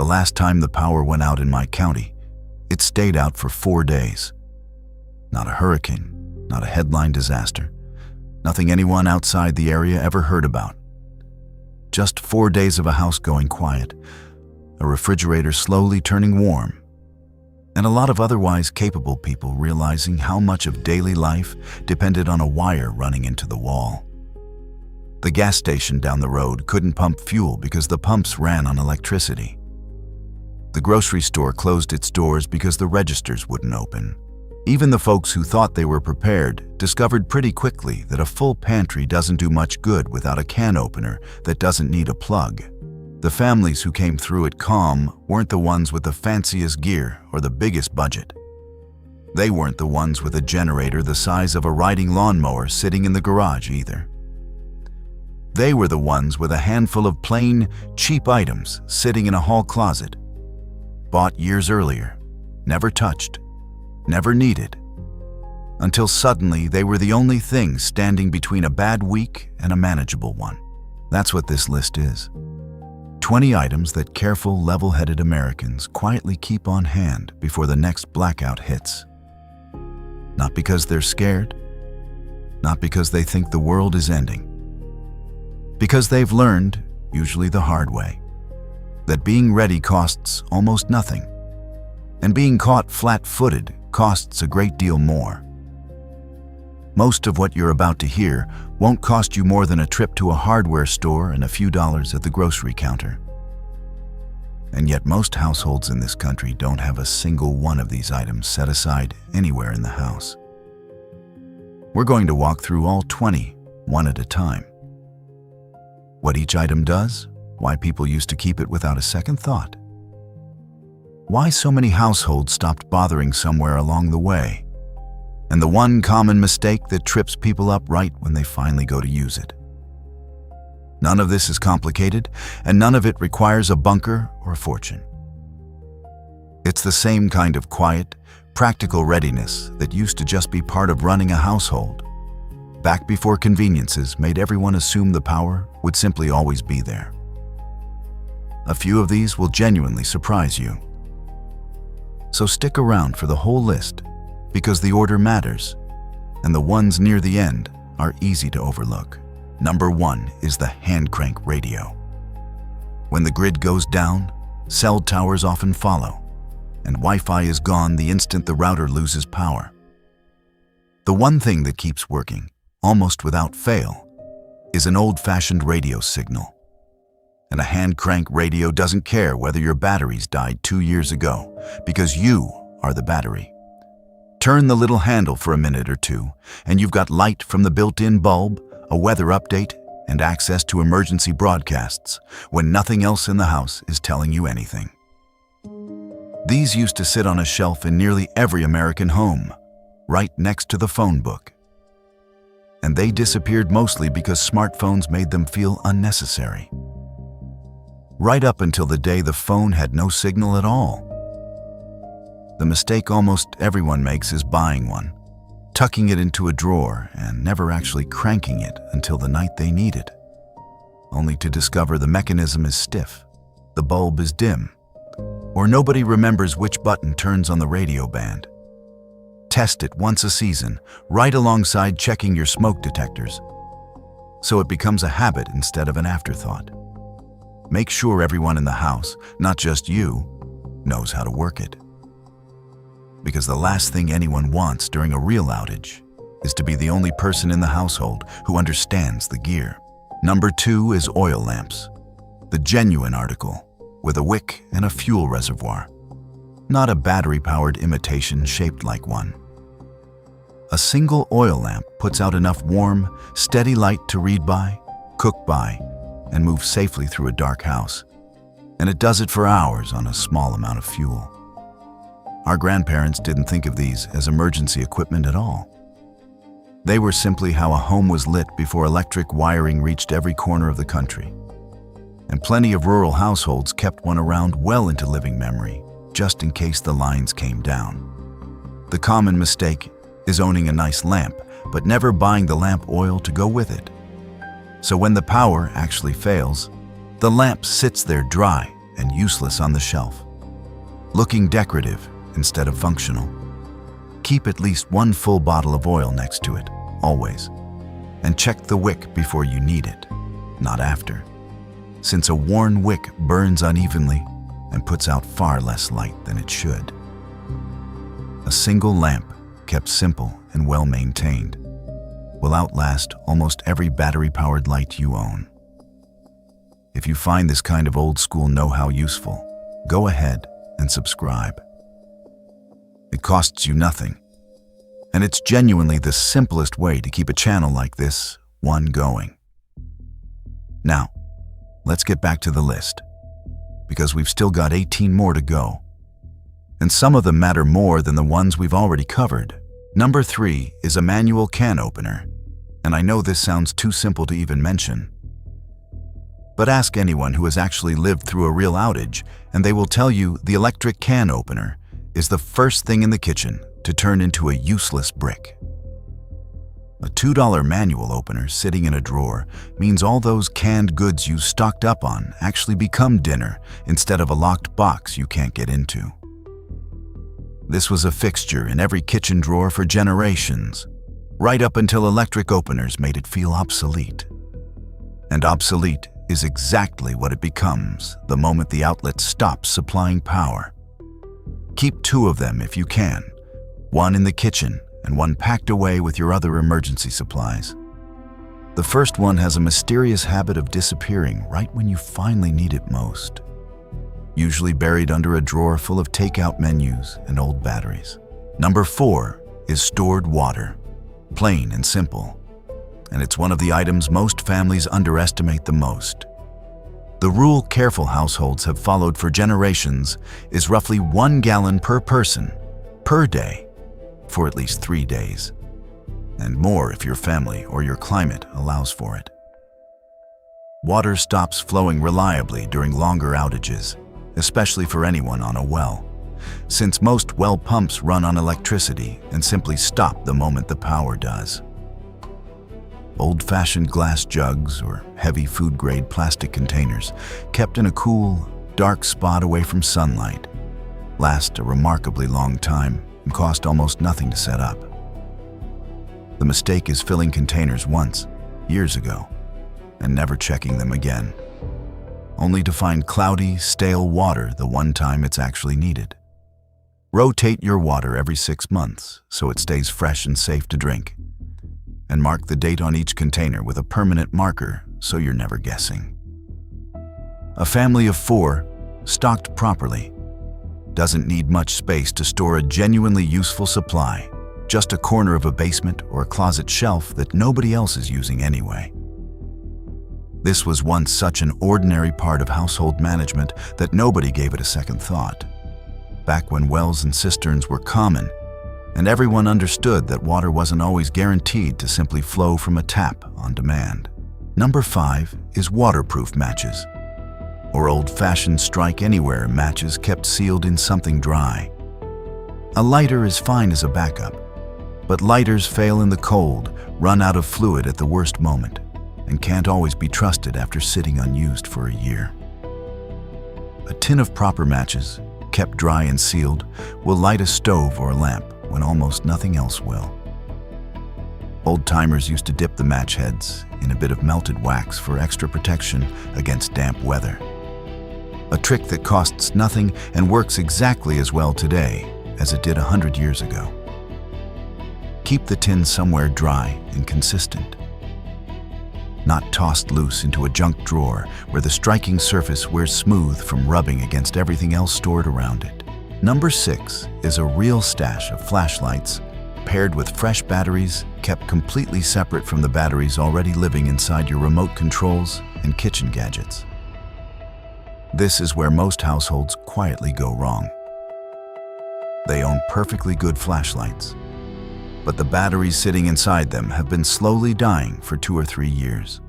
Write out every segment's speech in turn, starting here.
The last time the power went out in my county, it stayed out for 4 days. Not a hurricane, not a headline disaster, nothing anyone outside the area ever heard about. Just 4 days of a house going quiet, a refrigerator slowly turning warm, and a lot of otherwise capable people realizing how much of daily life depended on a wire running into the wall. The gas station down the road couldn't pump fuel because the pumps ran on electricity. The grocery store closed its doors because the registers wouldn't open. Even the folks who thought they were prepared discovered pretty quickly that a full pantry doesn't do much good without a can opener that doesn't need a plug. The families who came through it calm weren't the ones with the fanciest gear or the biggest budget. They weren't the ones with a generator the size of a riding lawnmower sitting in the garage either. They were the ones with a handful of plain, cheap items sitting in a hall closet, bought years earlier, never touched, never needed, until suddenly they were the only thing standing between a bad week and a manageable one. That's what this list is. 20 items that careful, level-headed Americans quietly keep on hand before the next blackout hits. Not because they're scared, not because they think the world is ending, because they've learned, usually the hard way, that being ready costs almost nothing, and being caught flat-footed costs a great deal more. Most of what you're about to hear won't cost you more than a trip to a hardware store and a few dollars at the grocery counter. And yet most households in this country don't have a single one of these items set aside anywhere in the house. We're going to walk through all 20, one at a time. What each item does, why people used to keep it without a second thought, why so many households stopped bothering somewhere along the way, and the one common mistake that trips people up right when they finally go to use it. None of this is complicated, and none of it requires a bunker or a fortune. It's the same kind of quiet, practical readiness that used to just be part of running a household, back before conveniences made everyone assume the power would simply always be there. A few of these will genuinely surprise you. So stick around for the whole list, because the order matters, and the ones near the end are easy to overlook. Number 1 is the hand crank radio. When the grid goes down, cell towers often follow, and Wi-Fi is gone the instant the router loses power. The one thing that keeps working, almost without fail, is an old-fashioned radio signal. And a hand crank radio doesn't care whether your batteries died 2 years ago, because you are the battery. Turn the little handle for a minute or two, and you've got light from the built-in bulb, a weather update, and access to emergency broadcasts when nothing else in the house is telling you anything. These used to sit on a shelf in nearly every American home, right next to the phone book. And they disappeared mostly because smartphones made them feel unnecessary. Right up until the day the phone had no signal at all. The mistake almost everyone makes is buying one, tucking it into a drawer and never actually cranking it until the night they need it, only to discover the mechanism is stiff, the bulb is dim, or nobody remembers which button turns on the radio band. Test it once a season, right alongside checking your smoke detectors, so it becomes a habit instead of an afterthought. Make sure everyone in the house, not just you, knows how to work it. Because the last thing anyone wants during a real outage is to be the only person in the household who understands the gear. Number 2 is oil lamps, the genuine article, with a wick and a fuel reservoir, not a battery-powered imitation shaped like one. A single oil lamp puts out enough warm, steady light to read by, cook by, and move safely through a dark house, and it does it for hours on a small amount of fuel. Our grandparents didn't think of these as emergency equipment at all. They were simply how a home was lit before electric wiring reached every corner of the country. And plenty of rural households kept one around well into living memory, just in case the lines came down. The common mistake is owning a nice lamp, but never buying the lamp oil to go with it. So when the power actually fails, the lamp sits there dry, and useless on the shelf, looking decorative instead of functional. Keep at least one full bottle of oil next to it, always, and check the wick before you need it, not after, since a worn wick burns unevenly and puts out far less light than it should. A single lamp, kept simple and well-maintained, will outlast almost every battery-powered light you own. If you find this kind of old-school know-how useful, go ahead and subscribe. It costs you nothing, and it's genuinely the simplest way to keep a channel like this one going. Now, let's get back to the list, because we've still got 18 more to go, and some of them matter more than the ones we've already covered. Number 3 is a manual can opener, and I know this sounds too simple to even mention. But ask anyone who has actually lived through a real outage, and they will tell you the electric can opener is the first thing in the kitchen to turn into a useless brick. A $2 manual opener sitting in a drawer means all those canned goods you stocked up on actually become dinner instead of a locked box you can't get into. This was a fixture in every kitchen drawer for generations, right up until electric openers made it feel obsolete. And obsolete is exactly what it becomes the moment the outlet stops supplying power. Keep 2 of them if you can, one in the kitchen and one packed away with your other emergency supplies. The first one has a mysterious habit of disappearing right when you finally need it most, usually buried under a drawer full of takeout menus and old batteries. Number 4 is stored water, plain and simple, and it's one of the items most families underestimate the most. The rule careful households have followed for generations is roughly 1 gallon per person, per day, for at least 3 days, and more if your family or your climate allows for it. Water stops flowing reliably during longer outages, especially for anyone on a well, since most well pumps run on electricity and simply stop the moment the power does. Old-fashioned glass jugs or heavy food-grade plastic containers kept in a cool, dark spot away from sunlight last a remarkably long time and cost almost nothing to set up. The mistake is filling containers once, years ago, and never checking them again, only to find cloudy, stale water the one time it's actually needed. Rotate your water every 6 months so it stays fresh and safe to drink, and mark the date on each container with a permanent marker so you're never guessing. A family of 4, stocked properly, doesn't need much space to store a genuinely useful supply, just a corner of a basement or a closet shelf that nobody else is using anyway. This was once such an ordinary part of household management that nobody gave it a second thought, back when wells and cisterns were common, and everyone understood that water wasn't always guaranteed to simply flow from a tap on demand. Number 5 is waterproof matches, or old-fashioned strike-anywhere matches kept sealed in something dry. A lighter is fine as a backup, but lighters fail in the cold, run out of fluid at the worst moment, and can't always be trusted after sitting unused for a year. A tin of proper matches, kept dry and sealed, will light a stove or a lamp when almost nothing else will. Old-timers used to dip the match heads in a bit of melted wax for extra protection against damp weather. A trick that costs nothing and works exactly as well today as it did 100 years ago. Keep the tin somewhere dry and consistent, not tossed loose into a junk drawer where the striking surface wears smooth from rubbing against everything else stored around it. Number 6 is a real stash of flashlights paired with fresh batteries kept completely separate from the batteries already living inside your remote controls and kitchen gadgets. This is where most households quietly go wrong. They own perfectly good flashlights, but the batteries sitting inside them have been slowly dying for 2 or 3 years.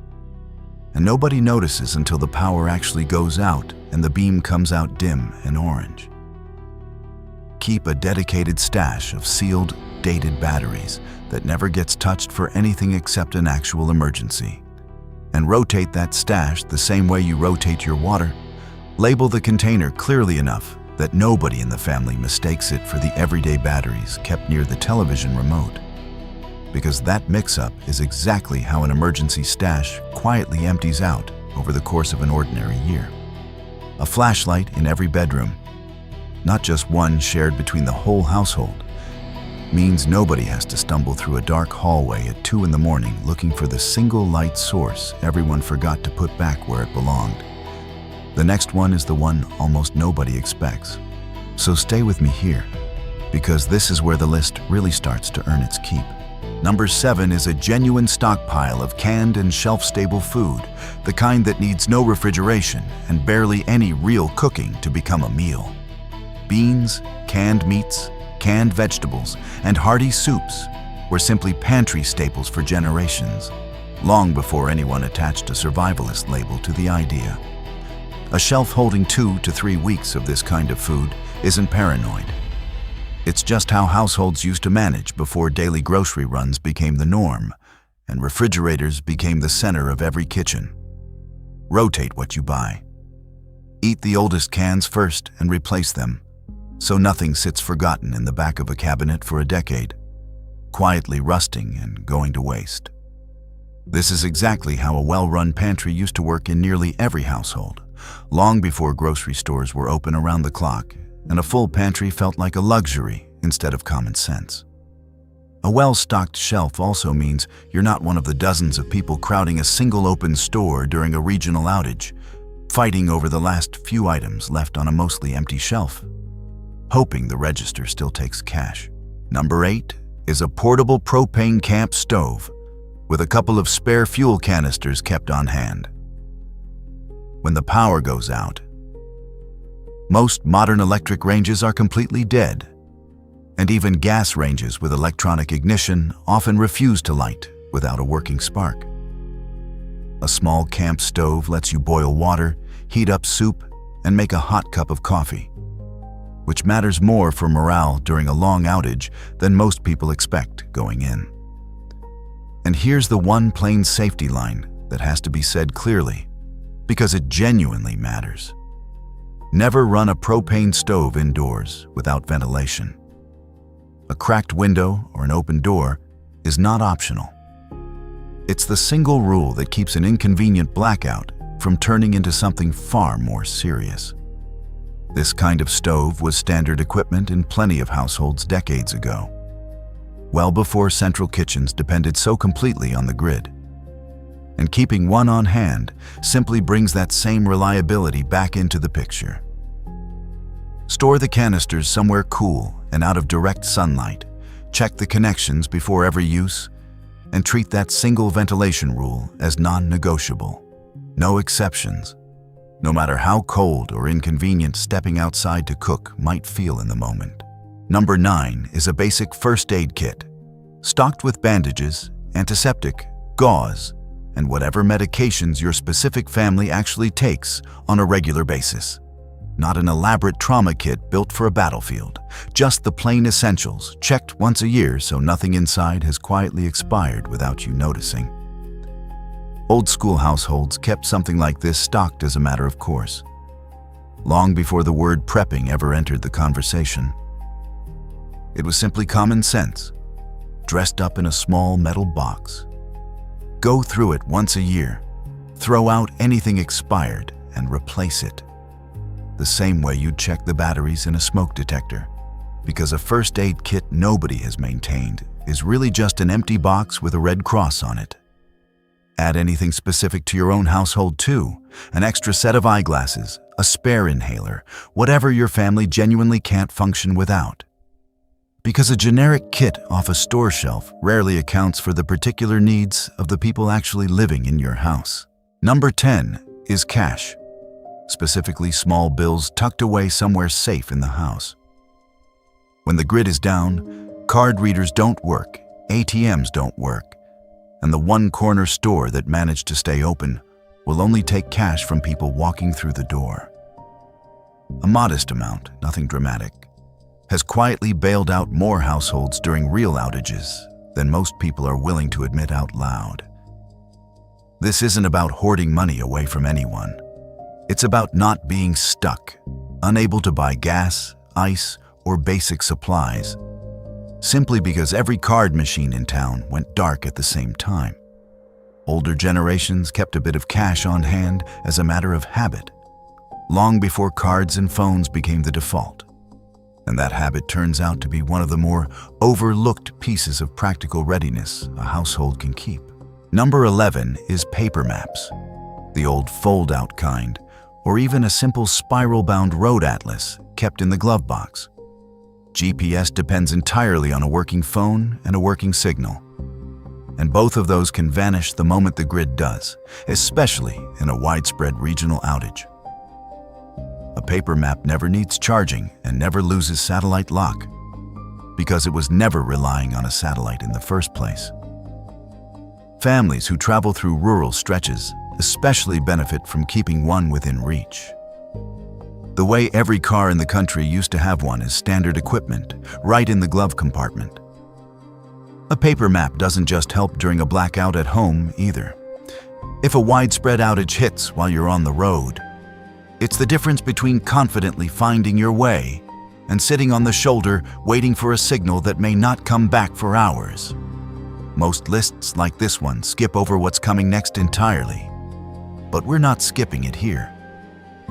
And nobody notices until the power actually goes out and the beam comes out dim and orange. Keep a dedicated stash of sealed, dated batteries that never gets touched for anything except an actual emergency. And rotate that stash the same way you rotate your water, Label the container clearly enough that nobody in the family mistakes it for the everyday batteries kept near the television remote. Because that mix-up is exactly how an emergency stash quietly empties out over the course of an ordinary year. A flashlight in every bedroom, not just one shared between the whole household, means nobody has to stumble through a dark hallway at 2 in the morning looking for the single light source everyone forgot to put back where it belonged. The next one is the one almost nobody expects. So stay with me here, because this is where the list really starts to earn its keep. Number 7 is a genuine stockpile of canned and shelf-stable food, the kind that needs no refrigeration and barely any real cooking to become a meal. Beans, canned meats, canned vegetables, and hearty soups were simply pantry staples for generations, long before anyone attached a survivalist label to the idea. A shelf holding 2 to 3 weeks of this kind of food isn't paranoid. It's just how households used to manage before daily grocery runs became the norm and refrigerators became the center of every kitchen. Rotate what you buy. Eat the oldest cans first and replace them, so nothing sits forgotten in the back of a cabinet for a decade, quietly rusting and going to waste. This is exactly how a well-run pantry used to work in nearly every household, long before grocery stores were open around the clock, and a full pantry felt like a luxury instead of common sense. A well-stocked shelf also means you're not one of the dozens of people crowding a single open store during a regional outage, fighting over the last few items left on a mostly empty shelf, hoping the register still takes cash. Number 8 is a portable propane camp stove with a couple of spare fuel canisters kept on hand. When the power goes out, most modern electric ranges are completely dead, and even gas ranges with electronic ignition often refuse to light without a working spark. A small camp stove lets you boil water, heat up soup, and make a hot cup of coffee, which matters more for morale during a long outage than most people expect going in. And here's the one plain safety line that has to be said clearly, because it genuinely matters. Never run a propane stove indoors without ventilation. A cracked window or an open door is not optional. It's the single rule that keeps an inconvenient blackout from turning into something far more serious. This kind of stove was standard equipment in plenty of households decades ago, well before central kitchens depended so completely on the grid. And keeping one on hand simply brings that same reliability back into the picture. Store the canisters somewhere cool and out of direct sunlight. Check the connections before every use, and treat that single ventilation rule as non-negotiable. No exceptions, no matter how cold or inconvenient stepping outside to cook might feel in the moment. Number 9 is a basic first aid kit, stocked with bandages, antiseptic, gauze, and whatever medications your specific family actually takes on a regular basis. Not an elaborate trauma kit built for a battlefield, just the plain essentials, checked once a year so nothing inside has quietly expired without you noticing. Old school households kept something like this stocked as a matter of course, long before the word prepping ever entered the conversation. It was simply common sense, dressed up in a small metal box. Go through it once a year, throw out anything expired, and replace it. The same way you'd check the batteries in a smoke detector, because a first aid kit nobody has maintained is really just an empty box with a red cross on it. Add anything specific to your own household too, an extra set of eyeglasses, a spare inhaler, whatever your family genuinely can't function without. Because a generic kit off a store shelf rarely accounts for the particular needs of the people actually living in your house. Number 10 is cash, specifically small bills tucked away somewhere safe in the house. When the grid is down, card readers don't work, ATMs don't work, and the one corner store that managed to stay open will only take cash from people walking through the door. A modest amount, nothing dramatic, has quietly bailed out more households during real outages than most people are willing to admit out loud. This isn't about hoarding money away from anyone. It's about not being stuck, unable to buy gas, ice, or basic supplies, simply because every card machine in town went dark at the same time. Older generations kept a bit of cash on hand as a matter of habit, long before cards and phones became the default. And that habit turns out to be one of the more overlooked pieces of practical readiness a household can keep. Number 11 is paper maps, the old fold-out kind, or even a simple spiral-bound road atlas kept in the glove box. GPS depends entirely on a working phone and a working signal, and both of those can vanish the moment the grid does, especially in a widespread regional outage. A paper map never needs charging and never loses satellite lock, because it was never relying on a satellite in the first place. Families who travel through rural stretches especially benefit from keeping one within reach. The way every car in the country used to have one as standard equipment, right in the glove compartment. A paper map doesn't just help during a blackout at home either. If a widespread outage hits while you're on the road, it's the difference between confidently finding your way and sitting on the shoulder waiting for a signal that may not come back for hours. Most lists like this one skip over what's coming next entirely. But we're not skipping it here.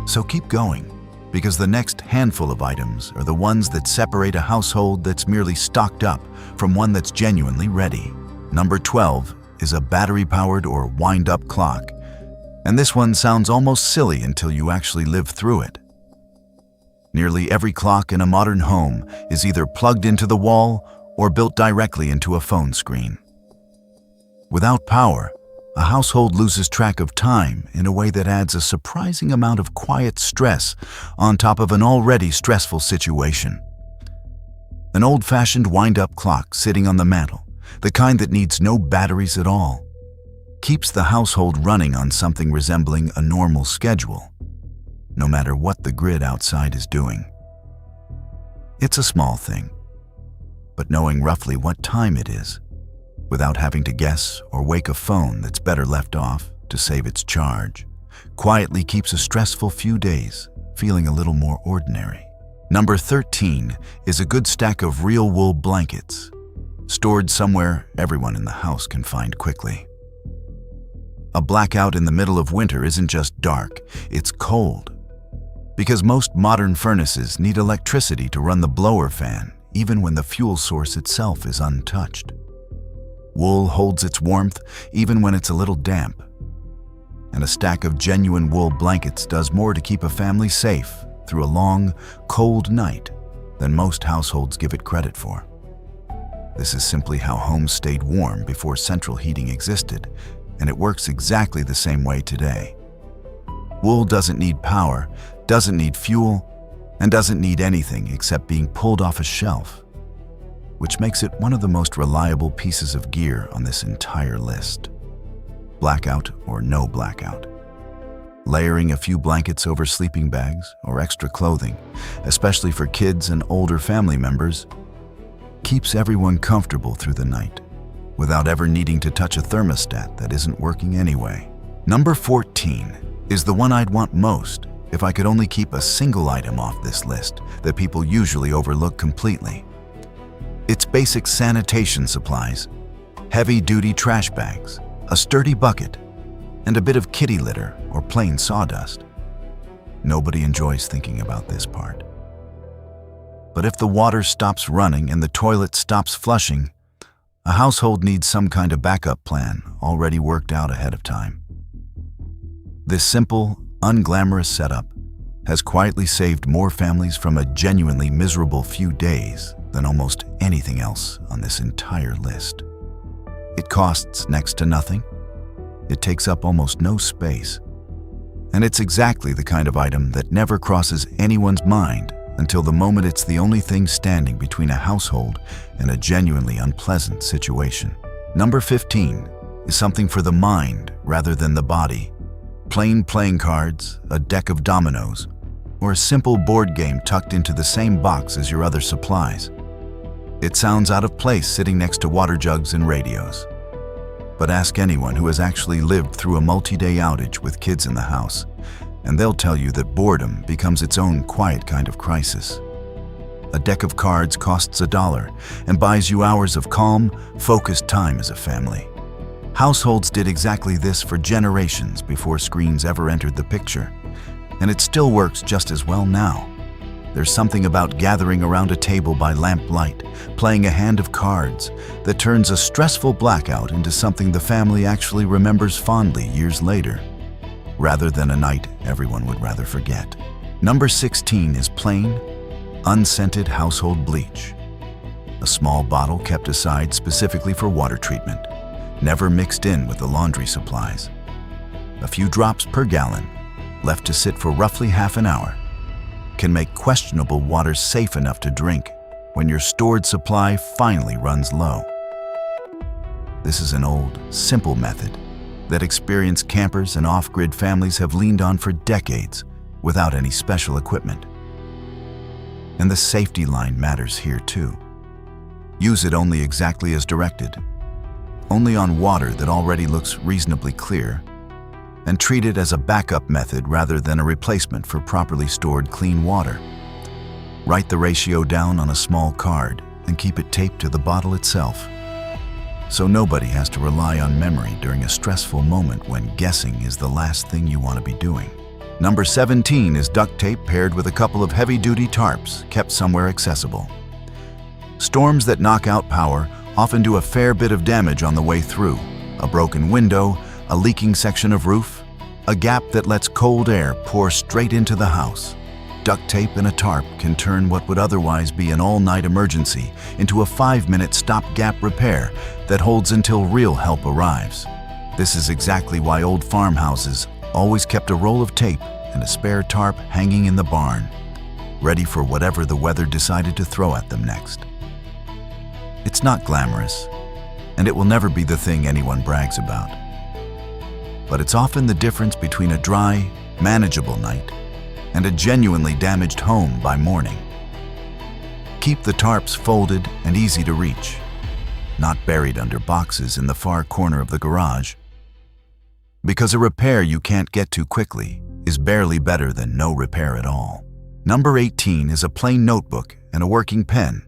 So keep going, because the next handful of items are the ones that separate a household that's merely stocked up from one that's genuinely ready. Number 12 is a battery-powered or wind-up clock, and this one sounds almost silly until you actually live through it. Nearly every clock in a modern home is either plugged into the wall or built directly into a phone screen. Without power, a household loses track of time in a way that adds a surprising amount of quiet stress on top of an already stressful situation. An old-fashioned wind-up clock sitting on the mantel, the kind that needs no batteries at all, keeps the household running on something resembling a normal schedule, no matter what the grid outside is doing. It's a small thing, but knowing roughly what time it is, without having to guess or wake a phone that's better left off to save its charge, quietly keeps a stressful few days feeling a little more ordinary. Number 13 is a good stack of real wool blankets, stored somewhere everyone in the house can find quickly. A blackout in the middle of winter isn't just dark, it's cold. Because most modern furnaces need electricity to run the blower fan, even when the fuel source itself is untouched. Wool holds its warmth even when it's a little damp. And a stack of genuine wool blankets does more to keep a family safe through a long, cold night than most households give it credit for. This is simply how homes stayed warm before central heating existed, and it works exactly the same way today. Wool doesn't need power, doesn't need fuel, and doesn't need anything except being pulled off a shelf, which makes it one of the most reliable pieces of gear on this entire list. Blackout or no blackout. Layering a few blankets over sleeping bags or extra clothing, especially for kids and older family members, keeps everyone comfortable through the night, without ever needing to touch a thermostat that isn't working anyway. Number 14 is the one I'd want most if I could only keep a single item off this list that people usually overlook completely. It's basic sanitation supplies, heavy-duty trash bags, a sturdy bucket, and a bit of kitty litter or plain sawdust. Nobody enjoys thinking about this part. But if the water stops running and the toilet stops flushing, a household needs some kind of backup plan already worked out ahead of time. This simple, unglamorous setup has quietly saved more families from a genuinely miserable few days than almost anything else on this entire list. It costs next to nothing. It takes up almost no space. And it's exactly the kind of item that never crosses anyone's mind until the moment it's the only thing standing between a household and a genuinely unpleasant situation. Number 15 is something for the mind rather than the body. Plain playing cards, a deck of dominoes, or a simple board game tucked into the same box as your other supplies. It sounds out of place sitting next to water jugs and radios. But ask anyone who has actually lived through a multi-day outage with kids in the house, and they'll tell you that boredom becomes its own quiet kind of crisis. A deck of cards costs $1 and buys you hours of calm, focused time as a family. Households did exactly this for generations before screens ever entered the picture, and it still works just as well now. There's something about gathering around a table by lamplight, playing a hand of cards, that turns a stressful blackout into something the family actually remembers fondly years later, rather than a night everyone would rather forget. Number 16 is plain, unscented household bleach. A small bottle kept aside specifically for water treatment, never mixed in with the laundry supplies. A few drops per gallon, left to sit for roughly half an hour, can make questionable water safe enough to drink when your stored supply finally runs low. This is an old, simple method that experienced campers and off-grid families have leaned on for decades without any special equipment. And the safety line matters here too. Use it only exactly as directed, only on water that already looks reasonably clear, and treat it as a backup method rather than a replacement for properly stored clean water. Write the ratio down on a small card and keep it taped to the bottle itself, so nobody has to rely on memory during a stressful moment when guessing is the last thing you want to be doing. Number 17 is duct tape paired with a couple of heavy-duty tarps kept somewhere accessible. Storms that knock out power often do a fair bit of damage on the way through. A broken window, a leaking section of roof, a gap that lets cold air pour straight into the house. Duct tape and a tarp can turn what would otherwise be an all-night emergency into a 5-minute stopgap repair that holds until real help arrives. This is exactly why old farmhouses always kept a roll of tape and a spare tarp hanging in the barn, ready for whatever the weather decided to throw at them next. It's not glamorous, and it will never be the thing anyone brags about. But it's often the difference between a dry, manageable night and a genuinely damaged home by morning. Keep the tarps folded and easy to reach, not buried under boxes in the far corner of the garage, because a repair you can't get to quickly is barely better than no repair at all. Number 18 is a plain notebook and a working pen,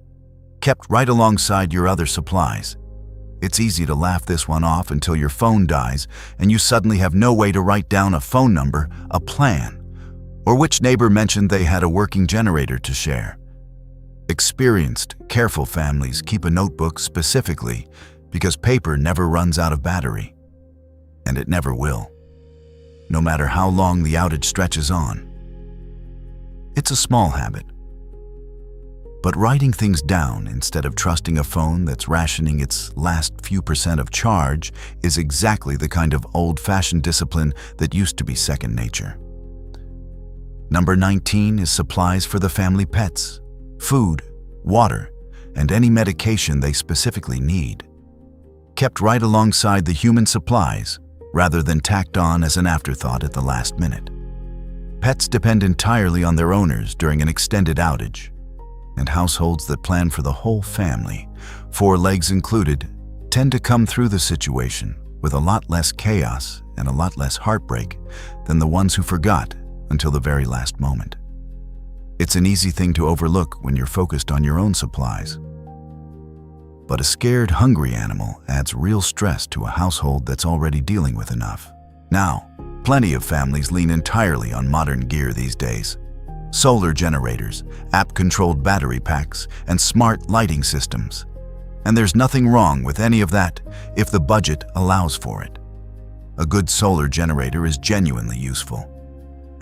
kept right alongside your other supplies. It's easy to laugh this one off until your phone dies and you suddenly have no way to write down a phone number, a plan, or which neighbor mentioned they had a working generator to share. Experienced, careful families keep a notebook specifically because paper never runs out of battery, and it never will, no matter how long the outage stretches on. It's a small habit, but writing things down instead of trusting a phone that's rationing its last few % of charge is exactly the kind of old-fashioned discipline that used to be second nature. Number 19 is supplies for the family pets, food, water, and any medication they specifically need, kept right alongside the human supplies rather than tacked on as an afterthought at the last minute. Pets depend entirely on their owners during an extended outage, and households that plan for the whole family, 4 legs included, tend to come through the situation with a lot less chaos and a lot less heartbreak than the ones who forgot until the very last moment. It's an easy thing to overlook when you're focused on your own supplies. But a scared, hungry animal adds real stress to a household that's already dealing with enough. Now, plenty of families lean entirely on modern gear these days. Solar generators, app-controlled battery packs, and smart lighting systems. And there's nothing wrong with any of that if the budget allows for it. A good solar generator is genuinely useful,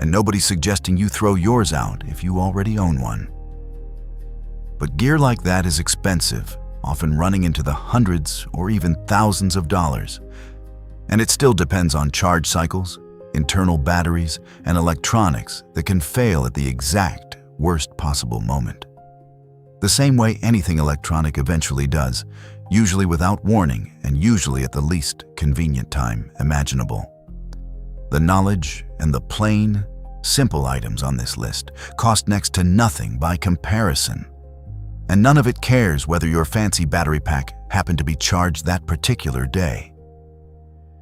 and nobody's suggesting you throw yours out if you already own one. But gear like that is expensive, often running into the hundreds or even thousands of dollars, and it still depends on charge cycles, internal batteries, and electronics that can fail at the exact worst possible moment. The same way anything electronic eventually does, usually without warning and usually at the least convenient time imaginable. The knowledge and the plain, simple items on this list cost next to nothing by comparison, and none of it cares whether your fancy battery pack happened to be charged that particular day.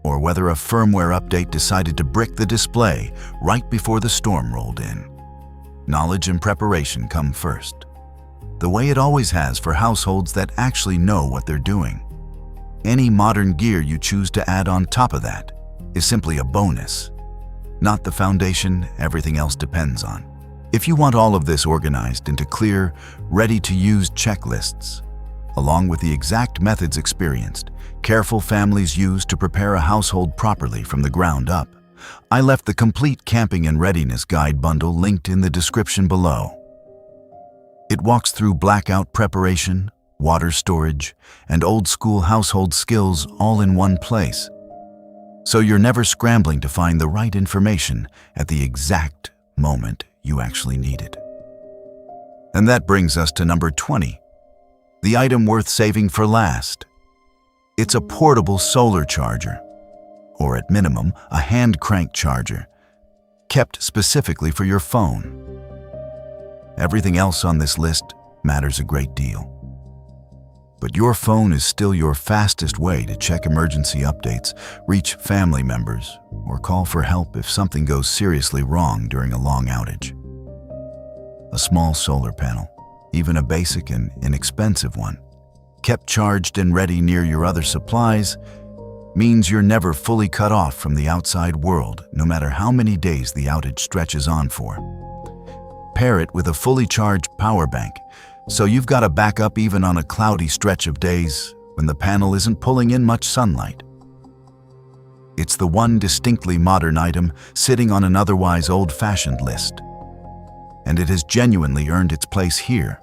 or whether a firmware update decided to brick the display right before the storm rolled in. Knowledge and preparation come first, the way it always has for households that actually know what they're doing. Any modern gear you choose to add on top of that is simply a bonus, not the foundation everything else depends on. If you want all of this organized into clear, ready-to-use checklists, along with the exact methods experienced, careful families use to prepare a household properly from the ground up, I left the complete camping and readiness guide bundle linked in the description below. It walks through blackout preparation, water storage, and old-school household skills all in one place, so you're never scrambling to find the right information at the exact moment you actually need it. And that brings us to number 20, the item worth saving for last. It's a portable solar charger, or at minimum, a hand crank charger, kept specifically for your phone. Everything else on this list matters a great deal. But your phone is still your fastest way to check emergency updates, reach family members, or call for help if something goes seriously wrong during a long outage. A small solar panel, even a basic and inexpensive one, kept charged and ready near your other supplies, means you're never fully cut off from the outside world, no matter how many days the outage stretches on for. Pair it with a fully charged power bank, so you've got a backup even on a cloudy stretch of days when the panel isn't pulling in much sunlight. It's the one distinctly modern item sitting on an otherwise old-fashioned list, and it has genuinely earned its place here.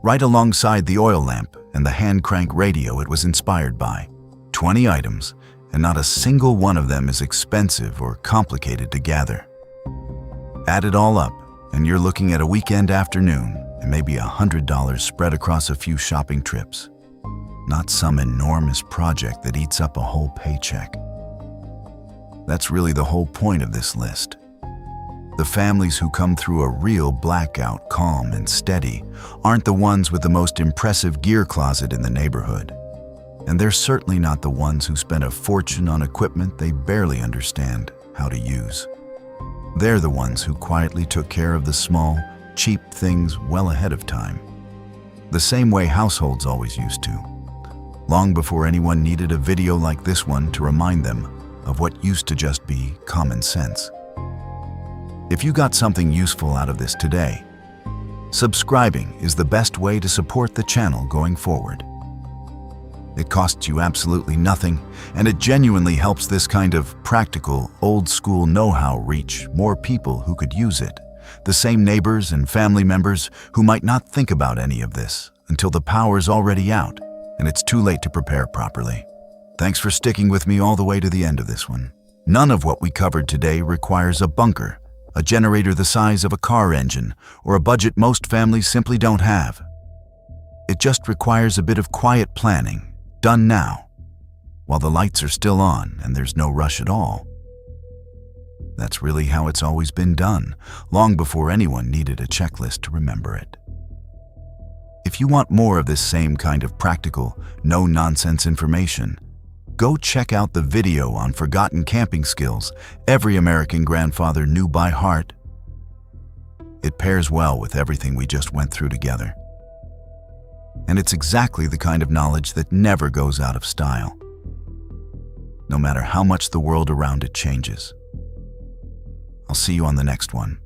Right alongside the oil lamp and the hand crank radio it was inspired by. 20 items, and not a single one of them is expensive or complicated to gather. Add it all up, and you're looking at a weekend afternoon and maybe $100 spread across a few shopping trips. Not some enormous project that eats up a whole paycheck. That's really the whole point of this list. The families who come through a real blackout calm and steady aren't the ones with the most impressive gear closet in the neighborhood. And they're certainly not the ones who spent a fortune on equipment they barely understand how to use. They're the ones who quietly took care of the small, cheap things well ahead of time. The same way households always used to, long before anyone needed a video like this one to remind them of what used to just be common sense. If you got something useful out of this today, subscribing is the best way to support the channel going forward. It costs you absolutely nothing, and it genuinely helps this kind of practical, old-school know-how reach more people who could use it. The same neighbors and family members who might not think about any of this until the power's already out and it's too late to prepare properly. Thanks for sticking with me all the way to the end of this one. None of what we covered today requires a bunker, a generator the size of a car engine, or a budget most families simply don't have. It just requires a bit of quiet planning, done now, while the lights are still on and there's no rush at all. That's really how it's always been done, long before anyone needed a checklist to remember it. If you want more of this same kind of practical, no-nonsense information, go check out the video on forgotten camping skills every American grandfather knew by heart. It pairs well with everything we just went through together. And it's exactly the kind of knowledge that never goes out of style, no matter how much the world around it changes. I'll see you on the next one.